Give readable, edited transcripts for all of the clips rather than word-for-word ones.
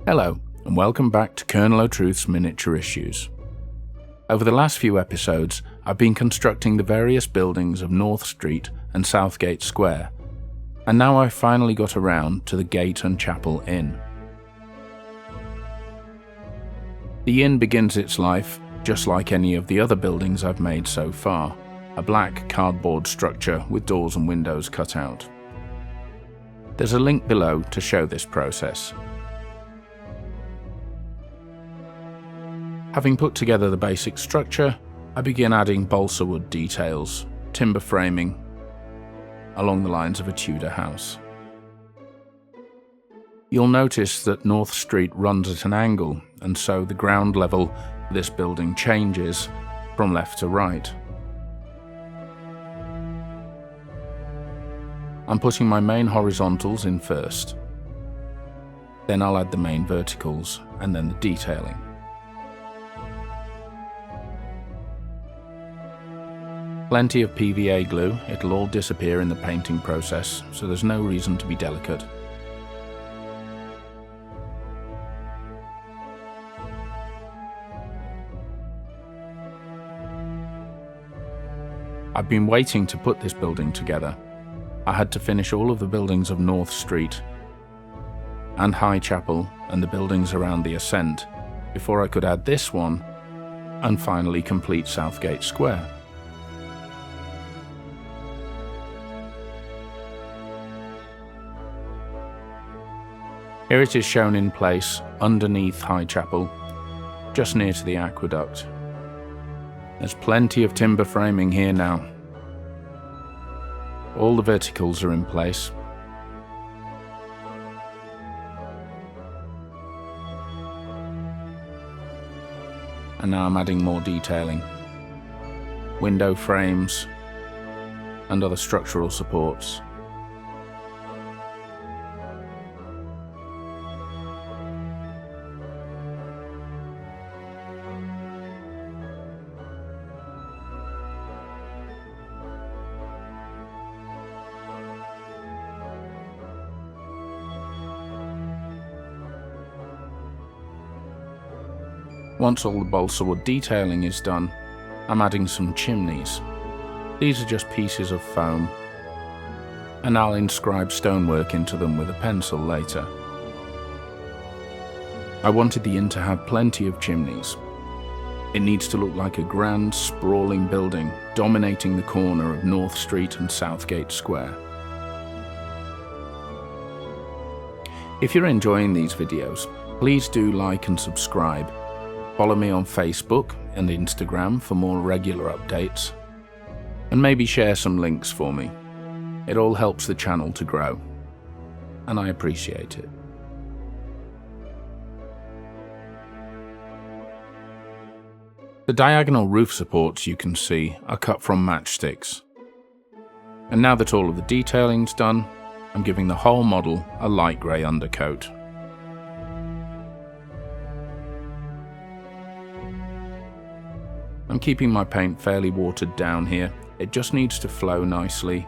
Hello, and welcome back to Colonel O'Truth's Miniature Issues. Over the last few episodes, I've been constructing the various buildings of North Street and Southgate Square, and now I've finally got around to the Gate and Chapel Inn. The inn begins its life just like any of the other buildings I've made so far, a black cardboard structure with doors and windows cut out. There's a link below to show this process. Having put together the basic structure, I begin adding balsa wood details, timber framing, along the lines of a Tudor house. You'll notice that North Street runs at an angle, and so the ground level of this building changes from left to right. I'm putting my main horizontals in first. Then I'll add the main verticals, and then the detailing. Plenty of PVA glue, it'll all disappear in the painting process, so there's no reason to be delicate. I've been waiting to put this building together. I had to finish all of the buildings of North Street and High Chapel and the buildings around the Ascent before I could add this one and finally complete Southgate Square. Here it is shown in place underneath High Chapel, just near to the aqueduct. There's plenty of timber framing here now. All the verticals are in place. And now I'm adding more detailing. Window frames and other structural supports. Once all the balsa wood detailing is done, I'm adding some chimneys. These are just pieces of foam, and I'll inscribe stonework into them with a pencil later. I wanted the inn to have plenty of chimneys. It needs to look like a grand, sprawling building dominating the corner of North Street and Southgate Square. If you're enjoying these videos, please do like and subscribe. Follow me on Facebook and Instagram for more regular updates, and maybe share some links for me. It all helps the channel to grow, and I appreciate it. The diagonal roof supports you can see are cut from matchsticks. And now that all of the detailing's done, I'm giving the whole model a light grey undercoat. I'm keeping my paint fairly watered down here. It just needs to flow nicely.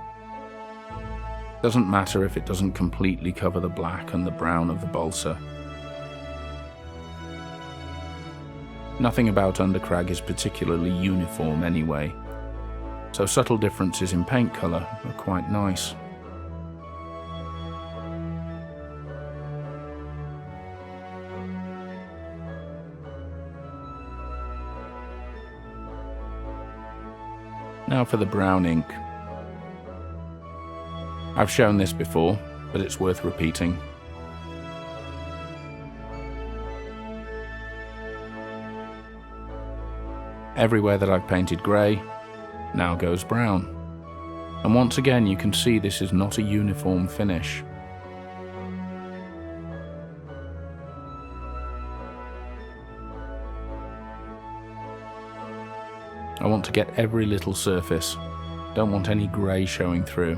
Doesn't matter if it doesn't completely cover the black and the brown of the balsa. Nothing about Undercrag is particularly uniform anyway, so subtle differences in paint colour are quite nice. Now for the brown ink. I've shown this before, but it's worth repeating. Everywhere that I've painted grey now goes brown. And once again you can see this is not a uniform finish. I want to get every little surface, don't want any grey showing through.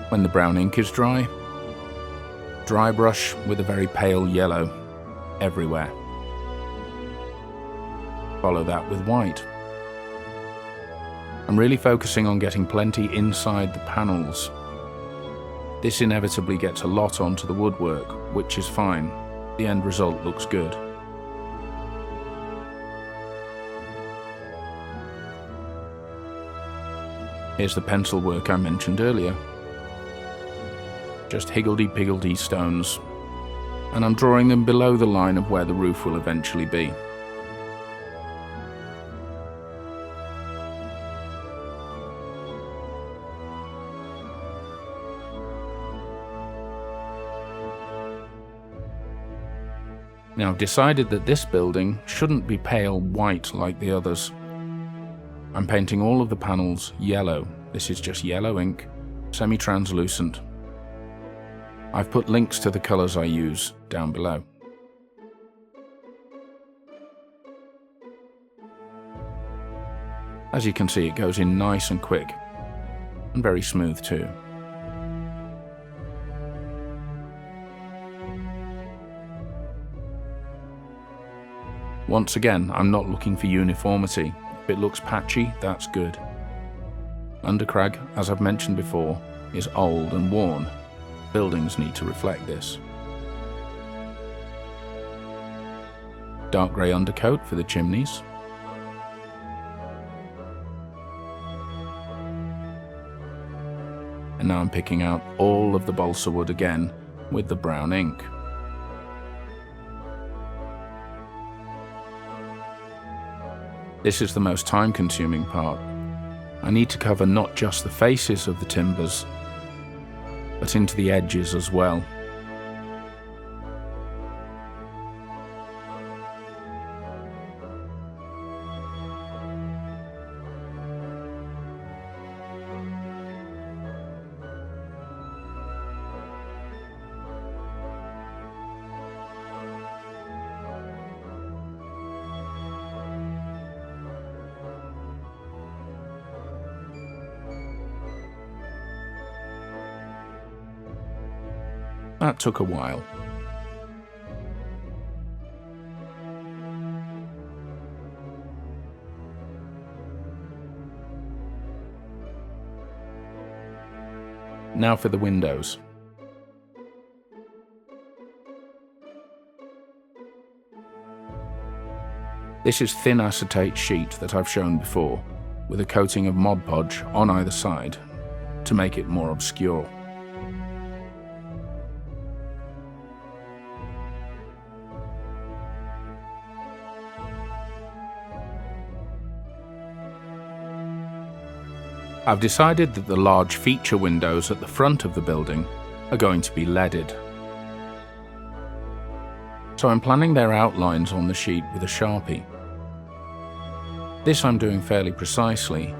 When the brown ink is dry brush with a very pale yellow everywhere. follow that with white. I'm really focusing on getting plenty inside the panels. This inevitably gets a lot onto the woodwork, which is fine. The end result looks good. Here's the pencil work I mentioned earlier. Just higgledy-piggledy stones, and I'm drawing them below the line of where the roof will eventually be. Now, I've decided that this building shouldn't be pale white like the others. I'm painting all of the panels yellow. This is just yellow ink, semi-translucent. I've put links to the colours I use down below. As you can see, it goes in nice and quick, and very smooth too. Once again, I'm not looking for uniformity. If it looks patchy, that's good. Undercrag, as I've mentioned before, is old and worn. Buildings need to reflect this. Dark grey undercoat for the chimneys. And now I'm picking out all of the balsa wood again with the brown ink. This is the most time-consuming part. I need to cover not just the faces of the timbers, but into the edges as well. That took a while. Now for the windows. This is thin acetate sheet that I've shown before, with a coating of Mod Podge on either side to make it more obscure. I've decided that the large feature windows at the front of the building are going to be leaded. So I'm planning their outlines on the sheet with a Sharpie. This I'm doing fairly precisely,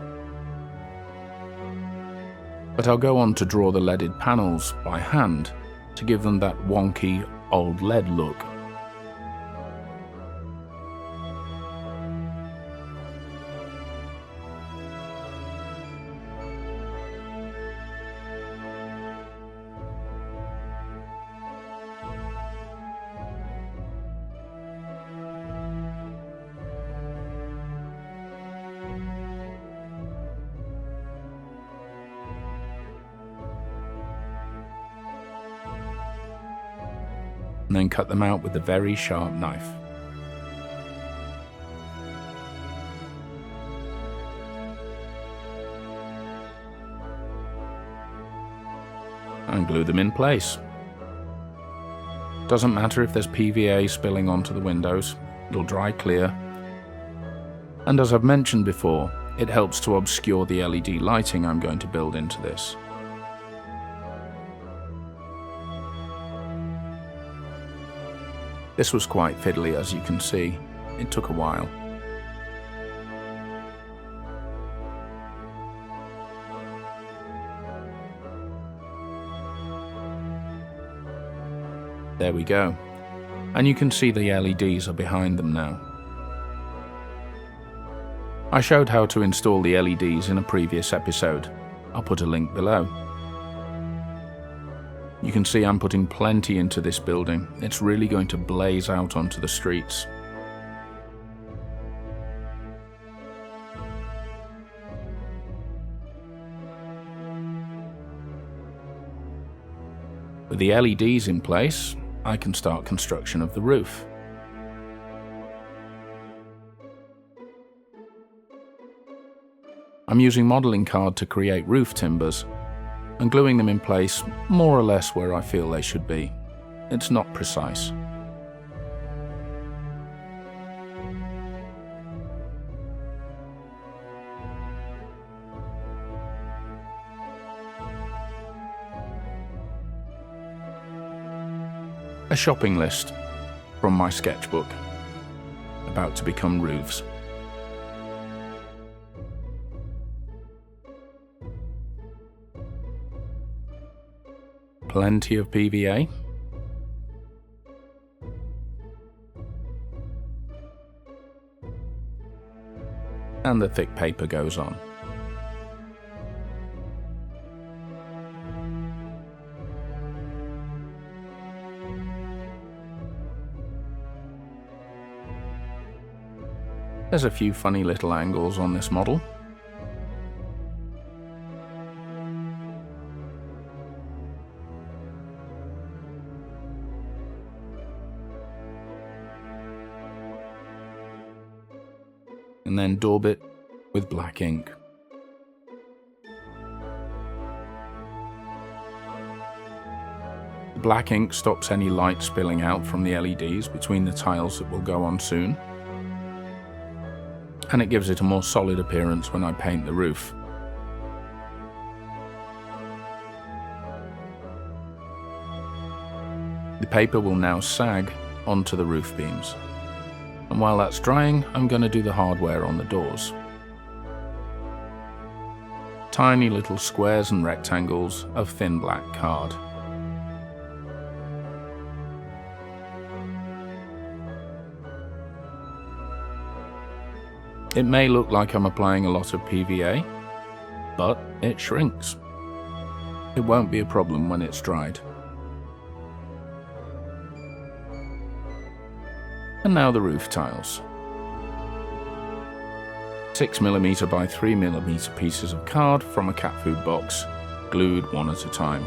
but I'll go on to draw the leaded panels by hand to give them that wonky old lead look. And then cut them out with a very sharp knife. And glue them in place. Doesn't matter if there's PVA spilling onto the windows, it'll dry clear. And as I've mentioned before, it helps to obscure the LED lighting I'm going to build into this. This was quite fiddly, as you can see. It took a while. There we go. And you can see the LEDs are behind them now. I showed how to install the LEDs in a previous episode. I'll put a link below. You can see I'm putting plenty into this building. It's really going to blaze out onto the streets. With the LEDs in place, I can start construction of the roof. I'm using modelling card to create roof timbers and gluing them in place more or less where I feel they should be. It's not precise. A shopping list from my sketchbook, about to become roofs. Plenty of PVA. And the thick paper goes on. There's a few funny little angles on this model. And then daub it with black ink. The black ink stops any light spilling out from the LEDs between the tiles that will go on soon, and it gives it a more solid appearance when I paint the roof. The paper will now sag onto the roof beams. And while that's drying, I'm going to do the hardware on the doors. Tiny little squares and rectangles of thin black card. It may look like I'm applying a lot of PVA, but it shrinks. It won't be a problem when it's dried. And now the roof tiles. 6mm by 3mm pieces of card from a cat food box, glued one at a time.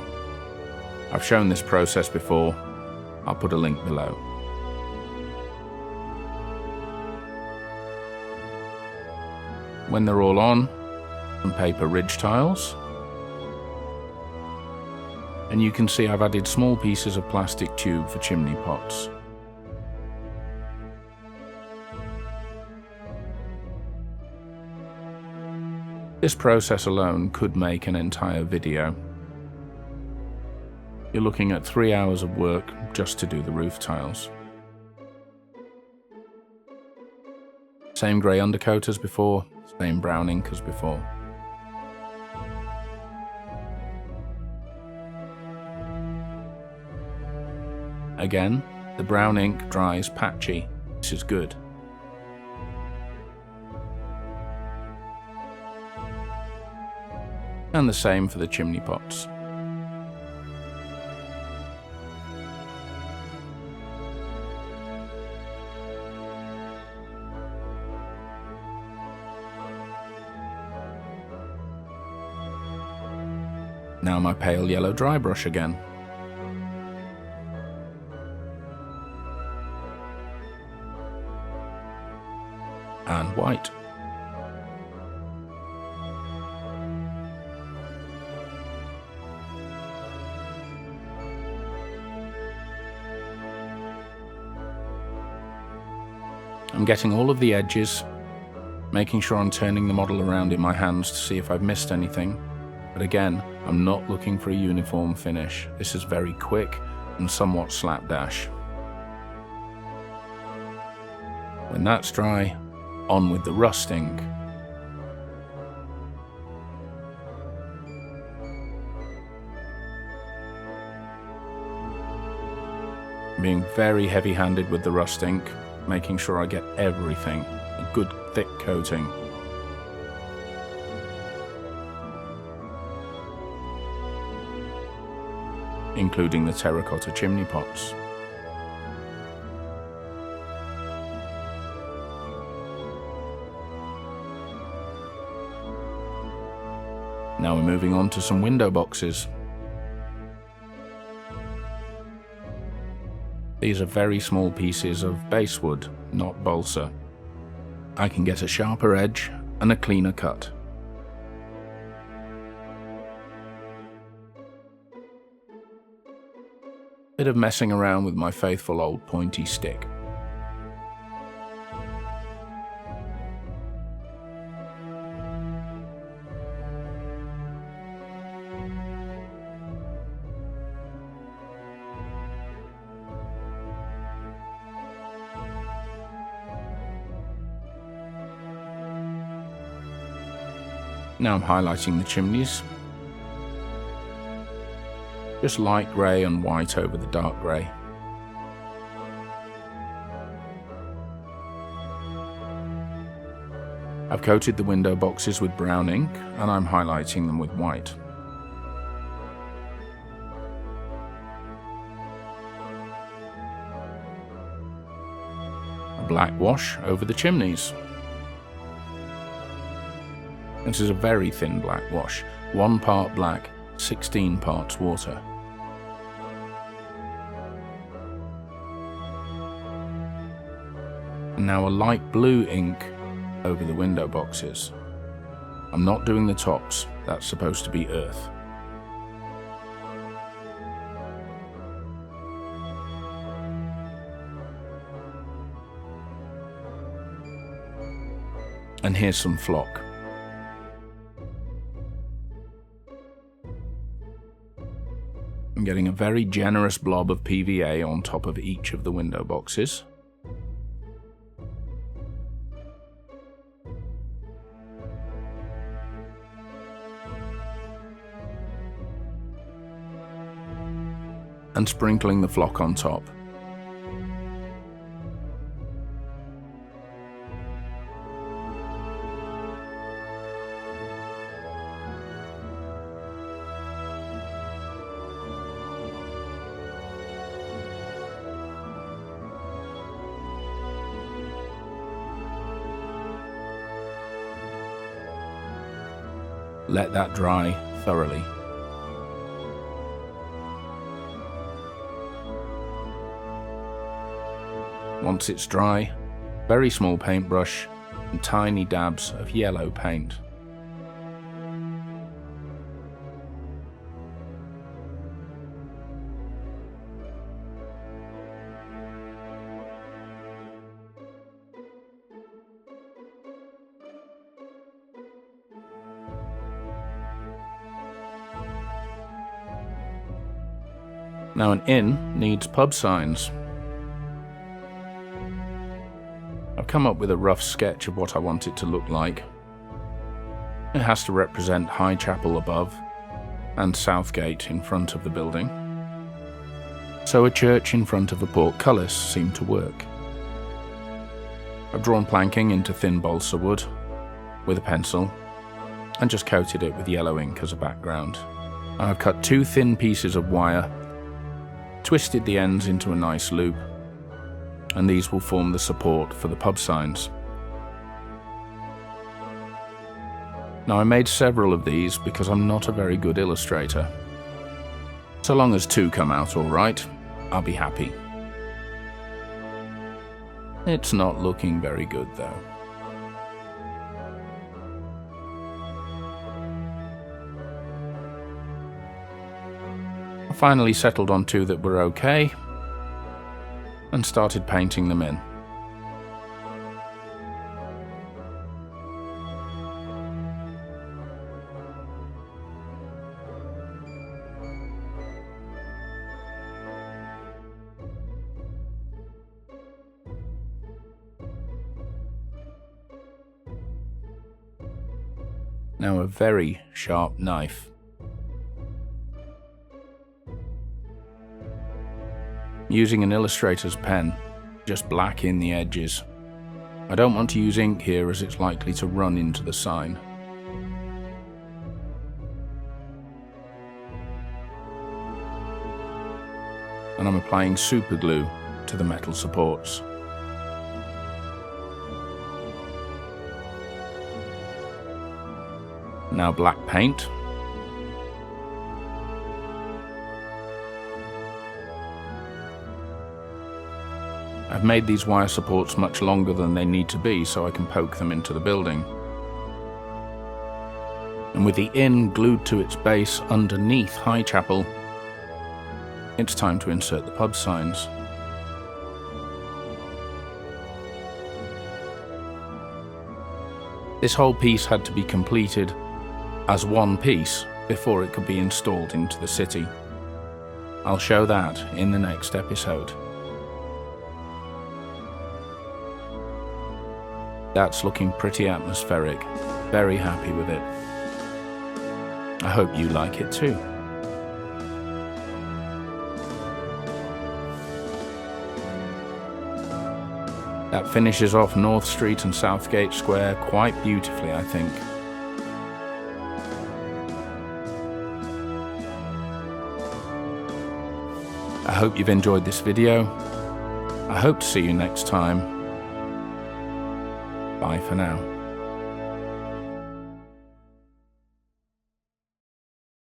I've shown this process before, I'll put a link below. When they're all on, some paper ridge tiles. And you can see I've added small pieces of plastic tube for chimney pots. This process alone could make an entire video. You're looking at 3 hours of work just to do the roof tiles. Same grey undercoat as before, same brown ink as before. Again, the brown ink dries patchy. This is good. And the same for the chimney pots. Now my pale yellow dry brush again. And white. I'm getting all of the edges, making sure I'm turning the model around in my hands to see if I've missed anything. But again, I'm not looking for a uniform finish. This is very quick and somewhat slapdash. When that's dry, on with the rust ink. Being very heavy-handed with the rust ink, making sure I get everything, a good thick coating. Including the terracotta chimney pots. Now we're moving on to some window boxes. These are very small pieces of basswood, not balsa. I can get a sharper edge and a cleaner cut. Bit of messing around with my faithful old pointy stick. Now I'm highlighting the chimneys. Just light grey and white over the dark grey. I've coated the window boxes with brown ink and I'm highlighting them with white. A black wash over the chimneys. This is a very thin black wash, 1 part black, 16 parts water. And now a light blue ink over the window boxes. I'm not doing the tops, that's supposed to be earth. And here's some flock. I'm getting a very generous blob of PVA on top of each of the window boxes. And sprinkling the flock on top. Let that dry thoroughly. Once it's dry, very small paintbrush and tiny dabs of yellow paint. Now an inn needs pub signs. I've come up with a rough sketch of what I want it to look like. It has to represent High Chapel above and Southgate in front of the building. So a church in front of a portcullis seemed to work. I've drawn planking into thin balsa wood with a pencil and just coated it with yellow ink as a background. I've cut 2 thin pieces of wire, twisted the ends into a nice loop, and these will form the support for the pub signs. Now I made several of these because I'm not a very good illustrator. So long as 2 come out alright, I'll be happy. It's not looking very good though. I finally settled on 2 that were okay, and started painting them in. Now a very sharp knife. Using an illustrator's pen, just black in the edges. I don't want to use ink here as it's likely to run into the sign. And I'm applying super glue to the metal supports. Now black paint. I've made these wire supports much longer than they need to be so I can poke them into the building. And with the inn glued to its base underneath Highchapel, it's time to insert the pub signs. This whole piece had to be completed as one piece before it could be installed into the city. I'll show that in the next episode. That's looking pretty atmospheric. Very happy with it. I hope you like it too. That finishes off North Street and Southgate Square quite beautifully, I think. I hope you've enjoyed this video. I hope to see you next time. Bye for now.